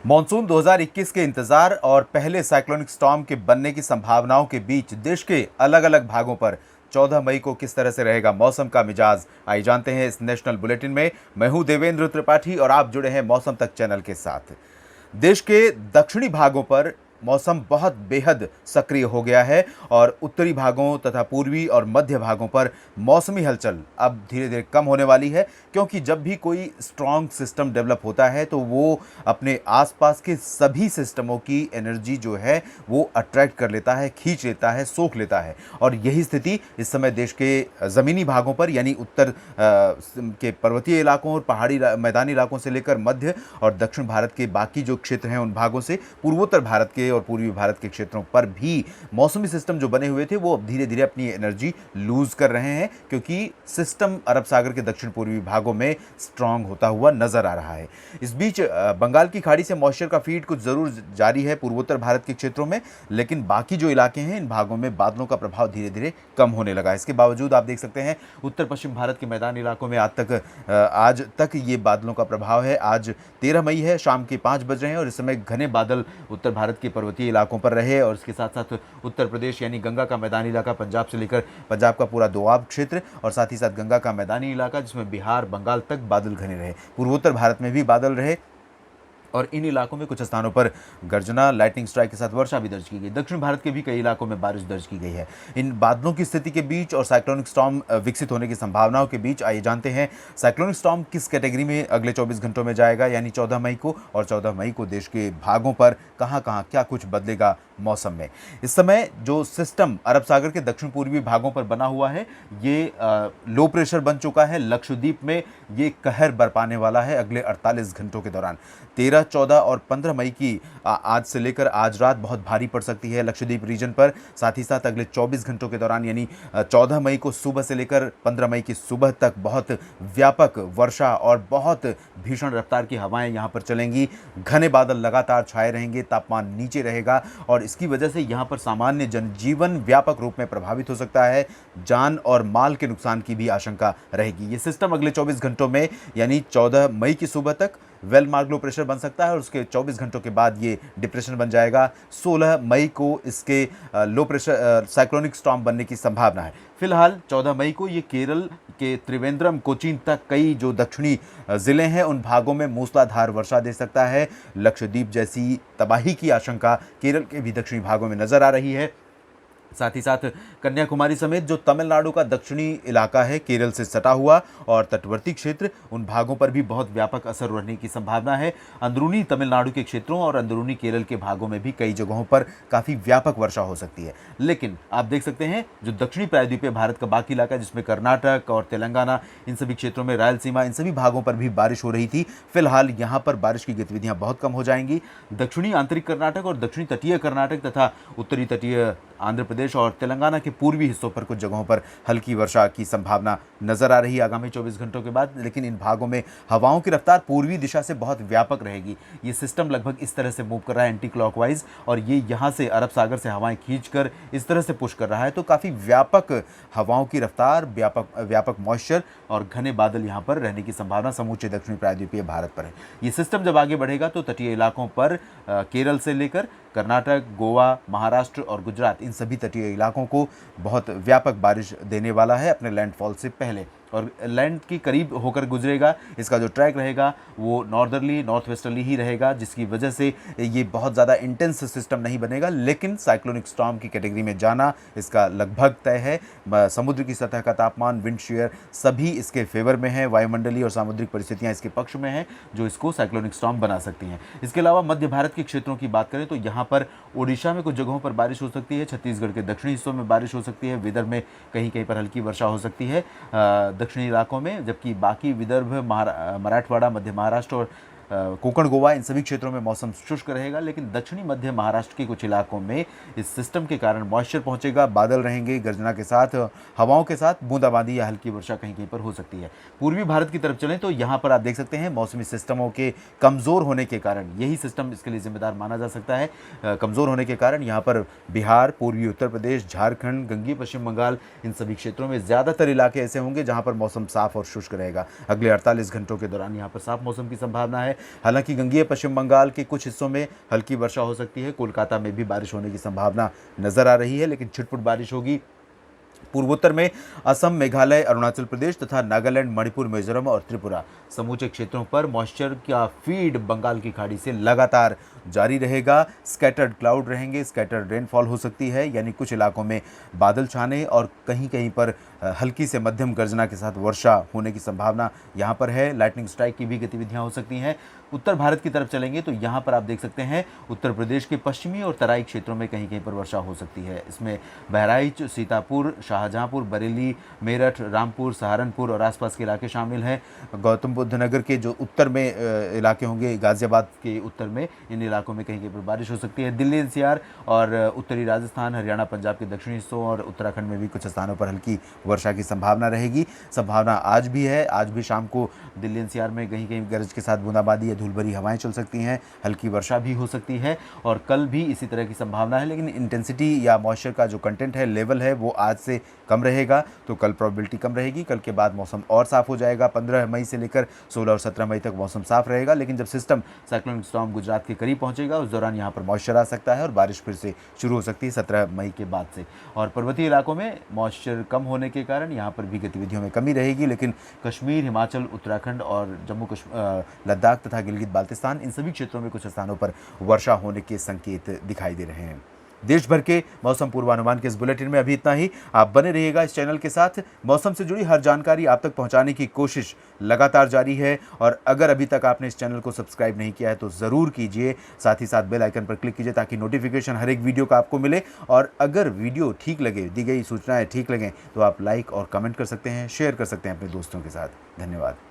Monsoon 2021 के इंतजार और पहले साइक्लोनिक स्टॉर्म के बनने की संभावनाओं के बीच देश के अलग अलग भागों पर 14 मई को किस तरह से रहेगा मौसम का मिजाज, आइए जानते हैं इस नेशनल बुलेटिन में। मैं हूं देवेंद्र त्रिपाठी और आप जुड़े हैं मौसम तक चैनल के साथ। देश के दक्षिणी भागों पर मौसम बहुत बेहद सक्रिय हो गया है और उत्तरी भागों तथा पूर्वी और मध्य भागों पर मौसमी हलचल अब धीरे धीरे कम होने वाली है, क्योंकि जब भी कोई स्ट्रॉन्ग सिस्टम डेवलप होता है तो वो अपने आसपास के सभी सिस्टमों की एनर्जी जो है वो अट्रैक्ट कर लेता है, खींच लेता है, सोख लेता है। और यही स्थिति इस समय देश के ज़मीनी भागों पर यानी उत्तर के पर्वतीय इलाकों और पहाड़ी मैदानी इलाकों से लेकर मध्य और दक्षिण भारत के बाकी जो क्षेत्र हैं उन भागों से पूर्वोत्तर भारत के और पूर्वी भारत के क्षेत्रों पर भी मौसमी सिस्टम जो बने हुए थे वो अब धीरे धीरे अपनी एनर्जी लूज कर रहे हैं, क्योंकि सिस्टम अरब सागर के दक्षिण पूर्वी भागों में स्ट्रांग होता हुआ नजर आ रहा है। इस बीच बंगाल की खाड़ी से मॉइस्चर का फीड कुछ जरूर जारी है पूर्वोत्तर भारत के क्षेत्रों में, लेकिन बाकी जो इलाके हैं इन भागों में बादलों का प्रभाव धीरे धीरे कम होने लगा। इसके बावजूद आप देख सकते हैं उत्तर पश्चिम भारत के मैदानी इलाकों में आज तक ये बादलों का प्रभाव है। आज 13 मई है, शाम के 5 बज रहे हैं और इस समय घने बादल उत्तर भारत के पर्वतीय इलाकों पर रहे और इसके साथ साथ उत्तर प्रदेश यानी गंगा का मैदानी इलाका, पंजाब से लेकर पंजाब का पूरा दोआब क्षेत्र और साथ ही साथ गंगा का मैदानी इलाका जिसमें बिहार बंगाल तक बादल घने रहे। पूर्वोत्तर भारत में भी बादल रहे और इन इलाकों में कुछ स्थानों पर गर्जना, लाइटनिंग स्ट्राइक के साथ वर्षा भी दर्ज की गई। दक्षिण भारत के भी कई इलाकों में बारिश दर्ज की गई है। इन बादलों की स्थिति के बीच और साइक्लोनिक स्टॉर्म विकसित होने की संभावनाओं के बीच आइए जानते हैं साइक्लोनिक स्टॉर्म किस कैटेगरी में अगले 24 घंटों में जाएगा, यानी 14 मई को। और 14 मई को देश के भागों पर कहां कहां क्या कुछ बदलेगा मौसम में। इस समय जो सिस्टम अरब सागर के दक्षिण पूर्वी भागों पर बना हुआ है ये लो प्रेशर बन चुका है। लक्षद्वीप में ये कहर बरपाने वाला है अगले 48 घंटों के दौरान। 13, 14 और 15 मई की आज से लेकर आज रात बहुत भारी पड़ सकती है लक्षद्वीप रीजन पर। साथ ही साथ अगले 24 घंटों के दौरान यानी 14 मई को सुबह से लेकर 15 मई की सुबह तक बहुत व्यापक वर्षा और बहुत भीषण रफ्तार की हवाएं यहां पर चलेंगी। घने बादल लगातार छाए रहेंगे, तापमान नीचे रहेगा और इसकी वजह से यहां पर सामान्य जनजीवन व्यापक रूप में प्रभावित हो सकता है। जान और माल के नुकसान की भी आशंका रहेगी। ये सिस्टम अगले 24 घंटों में यानी 14 मई की सुबह तक वेल मार्क लो प्रेशर बन सकता है और उसके 24 घंटों के बाद ये डिप्रेशन बन जाएगा। 16 मई को इसके लो प्रेशर साइक्लोनिक स्टॉर्म बनने की संभावना है। फिलहाल 14 मई को ये केरल के त्रिवेंद्रम, कोचीन तक कई जो दक्षिणी ज़िले हैं उन भागों में मूसलाधार वर्षा दे सकता है। लक्षद्वीप जैसी तबाही की आशंका केरल के भी दक्षिणी भागों में नजर आ रही है। साथ ही साथ कन्याकुमारी समेत जो तमिलनाडु का दक्षिणी इलाका है केरल से सटा हुआ और तटवर्ती क्षेत्र उन भागों पर भी बहुत व्यापक असर रहने की संभावना है। अंदरूनी तमिलनाडु के क्षेत्रों और अंदरूनी केरल के भागों में भी कई जगहों पर काफ़ी व्यापक वर्षा हो सकती है। लेकिन आप देख सकते हैं जो दक्षिणी प्रायद्वीपीय भारत का बाकी इलाका जिसमें कर्नाटक और तेलंगाना, इन सभी क्षेत्रों में रायलसीमा, इन सभी भागों पर भी बारिश हो रही थी। फिलहाल यहाँ पर बारिश की गतिविधियाँ बहुत कम हो जाएंगी। दक्षिणी आंतरिक कर्नाटक और दक्षिणी तटीय कर्नाटक तथा उत्तरी तटीय आंध्र प्रदेश और तेलंगाना के पूर्वी हिस्सों पर कुछ जगहों पर हल्की वर्षा की संभावना नजर आ रही है आगामी 24 घंटों के बाद। लेकिन इन भागों में हवाओं की रफ्तार पूर्वी दिशा से बहुत व्यापक रहेगी। ये सिस्टम लगभग इस तरह से मूव कर रहा है एंटी क्लॉकवाइज और ये यहाँ से अरब सागर से हवाएं खींचकर इस तरह से पुश कर रहा है, तो काफ़ी व्यापक हवाओं की रफ्तार, व्यापक मॉइस्चर और घने बादल यहाँ पर रहने की संभावना समूचे दक्षिणी प्रायद्वीपीय भारत पर है। ये सिस्टम जब आगे बढ़ेगा तो तटीय इलाकों पर केरल से लेकर कर्नाटक, गोवा, महाराष्ट्र और गुजरात, इन सभी तटीय इलाकों को बहुत व्यापक बारिश देने वाला है अपने लैंडफॉल से पहले और लैंड की करीब होकर गुजरेगा। इसका जो ट्रैक रहेगा वो नॉर्दर्ली, नॉर्थ वेस्टर्ली ही रहेगा, जिसकी वजह से ये बहुत ज़्यादा इंटेंस सिस्टम नहीं बनेगा। लेकिन साइक्लोनिक स्टॉर्म की कैटेगरी में जाना इसका लगभग तय है। समुद्र की सतह का तापमान, विंड शेयर सभी इसके फेवर में है। वायुमंडलीय और सामुद्रिक परिस्थितियाँ इसके पक्ष में हैं जो इसको साइक्लोनिक स्टॉर्म बना सकती हैं। इसके अलावा मध्य भारत के क्षेत्रों की बात करें तो यहाँ पर ओडिशा में कुछ जगहों पर बारिश हो सकती है, छत्तीसगढ़ के दक्षिणी हिस्सों में बारिश हो सकती है, विदर्भ में कहीं कहीं पर हल्की वर्षा हो सकती है दक्षिणी इलाकों में, जबकि बाकी विदर्भ, मराठवाड़ा, मध्य महाराष्ट्र और कोंकण, गोवा, इन सभी क्षेत्रों में मौसम शुष्क रहेगा। लेकिन दक्षिणी मध्य महाराष्ट्र के कुछ इलाकों में इस सिस्टम के कारण मॉइस्चर पहुंचेगा, बादल रहेंगे, गर्जना के साथ, हवाओं के साथ बूंदाबांदी या हल्की वर्षा कहीं कहीं पर हो सकती है। पूर्वी भारत की तरफ चलें तो यहाँ पर आप देख सकते हैं मौसमी सिस्टमों के कमज़ोर होने के कारण, यही सिस्टम इसके लिए जिम्मेदार माना जा सकता है। कमज़ोर होने के कारण यहाँ पर बिहार, पूर्वी उत्तर प्रदेश, झारखंड, गंगीय पश्चिम बंगाल, इन सभी क्षेत्रों में ज़्यादातर इलाके ऐसे होंगे जहाँ पर मौसम साफ और शुष्क रहेगा। अगले 48 घंटों के दौरान यहाँ पर साफ मौसम की संभावना है। है। हालांकि गंगेय पश्चिम बंगाल के कुछ हिस्सों में हल्की वर्षा हो सकती है। कोलकाता में भी बारिश होने की संभावना नजर आ रही है, लेकिन छिटपुट बारिश होगी। पूर्वोत्तर में असम, मेघालय, अरुणाचल प्रदेश तथा नागालैंड, मणिपुर, मिजोरम और त्रिपुरा समूचे क्षेत्रों पर मॉइस्चर का फीड बंगाल की खाड़ी से लगातार जारी रहेगा। स्कैटर्ड क्लाउड रहेंगे, स्कैटर्ड रेनफॉल हो सकती है, यानी कुछ इलाकों में बादल छाने और कहीं कहीं पर हल्की से मध्यम गर्जना के साथ वर्षा होने की संभावना यहाँ पर है। लाइटनिंग स्ट्राइक की भी गतिविधियाँ हो सकती हैं। उत्तर भारत की तरफ चलेंगे तो यहाँ पर आप देख सकते हैं उत्तर प्रदेश के पश्चिमी और तराई क्षेत्रों में कहीं कहीं पर वर्षा हो सकती है। इसमें बहराइच, सीतापुर, शाहजहांपुर, बरेली, मेरठ, रामपुर, सहारनपुर और आसपास के इलाके शामिल हैं। गौतम बुद्ध नगर के जो उत्तर में इलाके होंगे, गाजियाबाद के उत्तर में, इन इलाकों में कहीं कहीं पर बारिश हो सकती है। दिल्ली एनसीआर और उत्तरी राजस्थान, हरियाणा, पंजाब के दक्षिणी हिस्सों और उत्तराखंड में भी कुछ स्थानों पर हल्की वर्षा की संभावना रहेगी। संभावना आज भी है। आज भी शाम को दिल्ली एनसीआर में कहीं कहीं गरज के साथ बूंदाबांदी या धूल भरी हवाएं चल सकती हैं, हल्की वर्षा भी हो सकती है। और कल भी इसी तरह की संभावना है, लेकिन इंटेंसिटी या मॉइस्चर का जो कंटेंट है, लेवल है, वो आज से कम रहेगा। तो कल प्रोबेबिलिटी कम रहेगी। कल के बाद मौसम और साफ हो जाएगा। 15 मई से लेकर 16 और 17 मई तक मौसम साफ रहेगा। लेकिन जब सिस्टम साइक्लोनिक स्टॉर्म गुजरात के करीब पहुंचेगा, उस दौरान यहाँ पर मॉइस्चर आ सकता है और बारिश फिर से शुरू हो सकती है 17 मई के बाद से। और पर्वतीय इलाकों में मॉइस्चर कम होने के कारण यहाँ पर भी गतिविधियों में कमी रहेगी। लेकिन कश्मीर, हिमाचल, उत्तराखंड और जम्मू लद्दाख तथा गिलगित बाल्टिस्तान, इन सभी क्षेत्रों में कुछ स्थानों पर वर्षा होने के संकेत दिखाई दे रहे हैं। देश भर के मौसम पूर्वानुमान के इस बुलेटिन में अभी इतना ही। आप बने रहिएगा इस चैनल के साथ। मौसम से जुड़ी हर जानकारी आप तक पहुंचाने की कोशिश लगातार जारी है। और अगर अभी तक आपने इस चैनल को सब्सक्राइब नहीं किया है तो ज़रूर कीजिए। साथ ही साथ बेल आइकन पर क्लिक कीजिए ताकि नोटिफिकेशन हर एक वीडियो का आपको मिले। और अगर वीडियो ठीक लगे, दी गई सूचनाएँ ठीक लगें, तो आप लाइक और कमेंट कर सकते हैं, शेयर कर सकते हैं अपने दोस्तों के साथ। धन्यवाद।